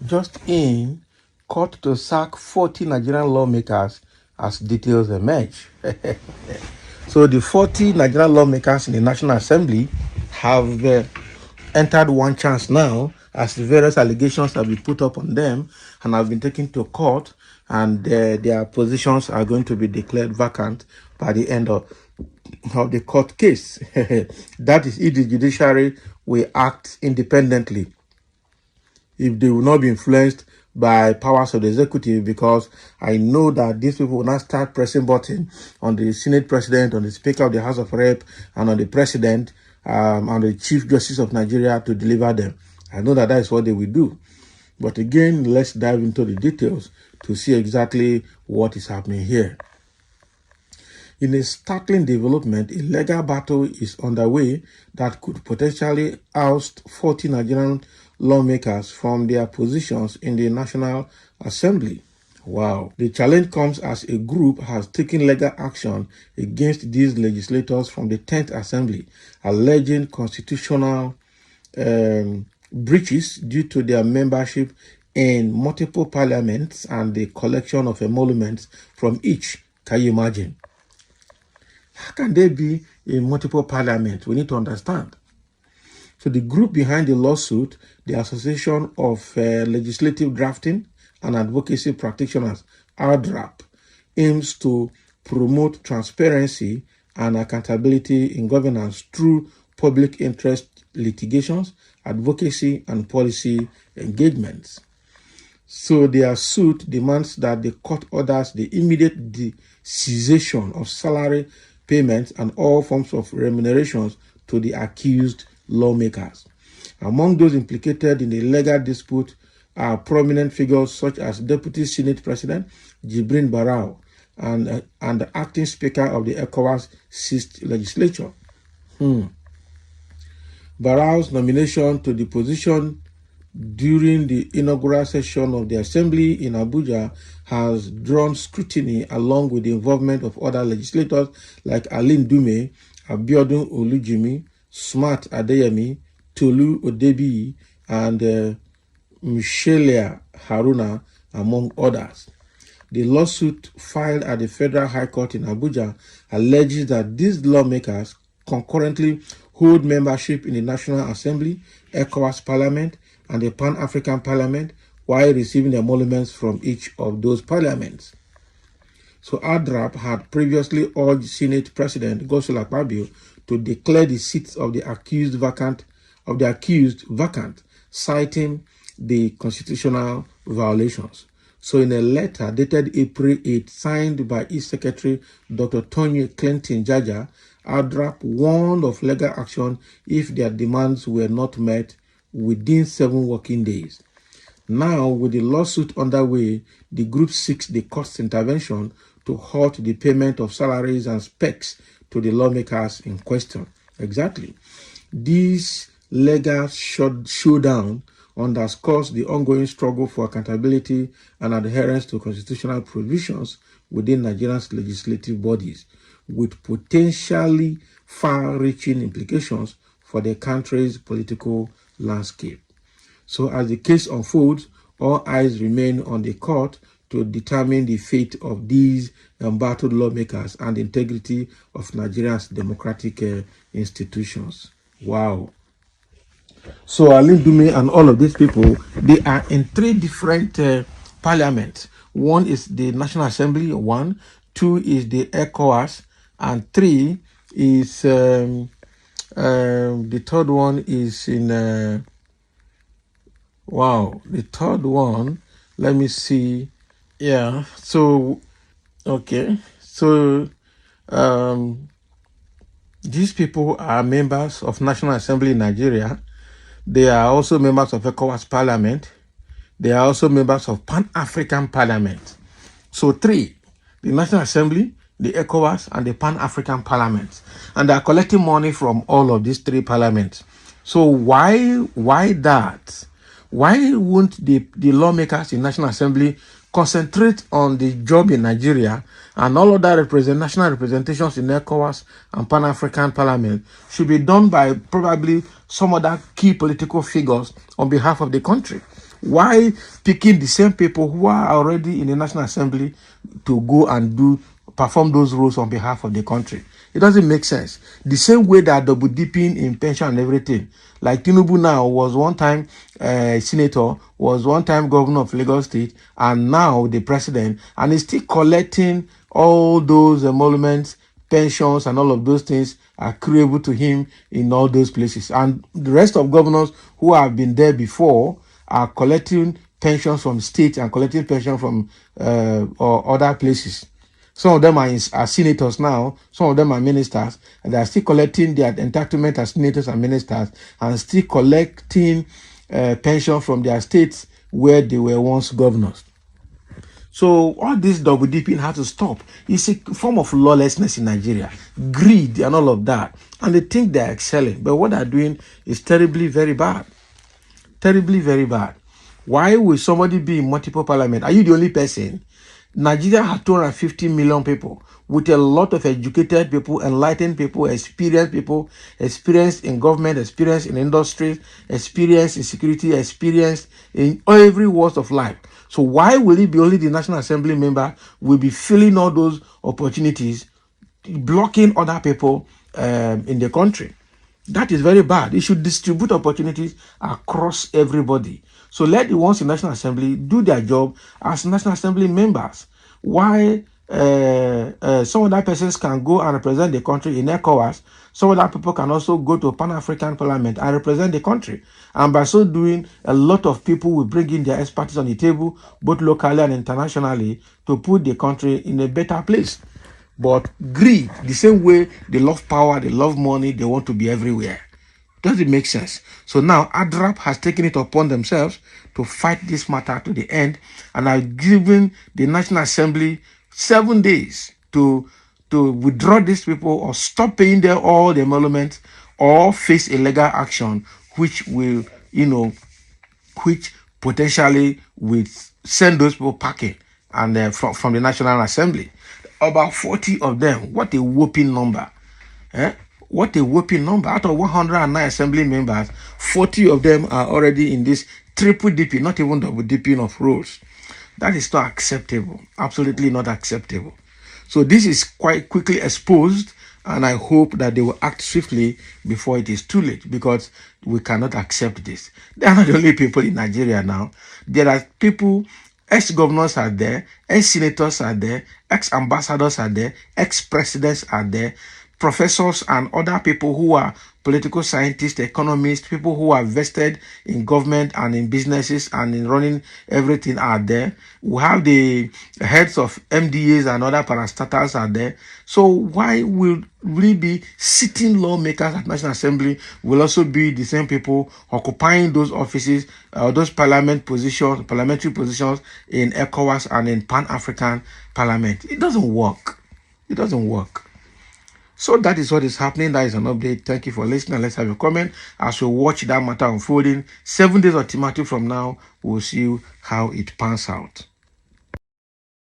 just in, court to sack 40 Nigerian lawmakers as details emerge. So the 40 Nigerian lawmakers in the National Assembly have entered one chance now, as the various allegations have been put up on them and have been taken to court, and their positions are going to be declared vacant by the end of the court case. That is if the judiciary will act independently, if they will not be influenced by powers of the executive, because I know that these people will now start pressing button on the Senate President, on the Speaker of the House of Rep, and on the President, and the Chief Justice of Nigeria to deliver them. I know that is what they will do. But again, let's dive into the details to see exactly what is happening here. In a startling development, a legal battle is underway that could potentially oust 40 Nigerian lawmakers from their positions in the National Assembly. Wow. The challenge comes as a group has taken legal action against these legislators from the 10th Assembly, alleging constitutional breaches due to their membership in multiple parliaments and the collection of emoluments from each. Can you imagine? How can there be a multiple parliament? We need to understand. So the group behind the lawsuit, the Association of Legislative Drafting and Advocacy Practitioners, ADRAP, aims to promote transparency and accountability in governance through public interest litigations, advocacy, and policy engagements. So their suit demands that the court orders the immediate cessation of salary payments and all forms of remunerations to the accused lawmakers. Among those implicated in the legal dispute are prominent figures such as Deputy Senate President Jibrin Barau and the acting Speaker of the ECOWAS 6th Legislature. Barau's nomination to the position during the inaugural session of the Assembly in Abuja has drawn scrutiny, along with the involvement of other legislators like Aline Dume, Abiodun Olujimi, Smart Adeyemi, Tolu Odebi, and Michelia Haruna, among others. The lawsuit filed at the Federal High Court in Abuja alleges that these lawmakers concurrently hold membership in the National Assembly, ECOWAS Parliament, and the Pan-African Parliament, while receiving emoluments from each of those parliaments. So ADRAP had previously urged Senate President Godswill Akpabio to declare the seats of the accused vacant, citing the constitutional violations. So in a letter dated April 8, signed by its Secretary Dr. Tony Clinton Jaja, ADRAP warned of legal action if their demands were not met within 7 working days. Now, with the lawsuit underway, the group seeks the court's intervention to halt the payment of salaries and specs to the lawmakers in question. Exactly. This legal showdown underscores the ongoing struggle for accountability and adherence to constitutional provisions within Nigeria's legislative bodies, with potentially far-reaching implications for the country's political landscape. So as the case unfolds, all eyes remain on the court to determine the fate of these embattled lawmakers and the integrity of Nigeria's democratic institutions. Wow. So Aline Dume and all of these people, they are in 3 different parliaments. One is the National Assembly, 1, 2 is the ECOWAS, and 3 is the third one is in the third one, let me see. Yeah, so okay, so these people are members of National Assembly in Nigeria. They are also members of ECOWAS Parliament. They are also members of Pan-African Parliament. So 3, the National Assembly, the ECOWAS, and the Pan-African Parliament. And they are collecting money from all of these 3 parliaments. So why that? Why won't the lawmakers in National Assembly concentrate on the job in Nigeria, and all of that national representations in ECOWAS and Pan-African Parliament should be done by probably some other key political figures on behalf of the country? Why picking the same people who are already in the National Assembly to go and perform those roles on behalf of the country? It doesn't make sense. The same way that double dipping in pension and everything. Like Tinubu now was one time senator, was one time governor of Lagos State, and now the president, and he's still collecting all those emoluments, pensions, and all of those things are accruable to him in all those places. And the rest of governors who have been there before are collecting pensions from state and collecting pension from or other places. Some of them are senators now. Some of them are ministers. And they are still collecting their entitlement as senators and ministers and still collecting pension from their states where they were once governors. So all this double dipping has to stop. It's a form of lawlessness in Nigeria, greed and all of that. And they think they're excelling. But what they're doing is terribly, very bad. Terribly, very bad. Why will somebody be in multiple parliament? Are you the only person? Nigeria has 250 million people with a lot of educated people, enlightened people, experienced in government, experienced in industry, experienced in security, experienced in every walk of life. So why will it be only the National Assembly member will be filling all those opportunities, blocking other people in the country? That is very bad. It should distribute opportunities across everybody. So let the ones in National Assembly do their job as National Assembly members. Why some other persons can go and represent the country in ECOWAS, some other people can also go to Pan-African Parliament and represent the country. And by so doing, a lot of people will bring in their expertise on the table, both locally and internationally, to put the country in a better place. But greed, the same way they love power, they love money, they want to be everywhere. Doesn't make sense. So now ADRAP has taken it upon themselves to fight this matter to the end and are giving the National Assembly 7 days to withdraw these people or stop paying them all the emoluments or face a legal action which will, which potentially will send those people packing and from the National Assembly. About 40 of them. What a whopping number. What a whopping number. Out of 109 assembly members, 40 of them are already in this triple dipping, not even double dipping of roles. That is not acceptable. Absolutely not acceptable. So this is quite quickly exposed, and I hope that they will act swiftly before it is too late, because we cannot accept this. They are not the only people in Nigeria now. There are people, ex-governors are there, ex-senators are there, ex-ambassadors are there, ex-presidents are there, professors and other people who are political scientists, economists, people who are vested in government and in businesses and in running everything are there. We have the heads of MDAs and other parastatals are there. So why will we be sitting lawmakers at National Assembly will also be the same people occupying those offices, those parliamentary positions in ECOWAS and in Pan-African Parliament? It doesn't work. It doesn't work. So that is what is happening. That is an update. Thank you for listening. Let's have a comment as we watch that matter unfolding. 7 days ultimatum from now, we'll see how it pans out.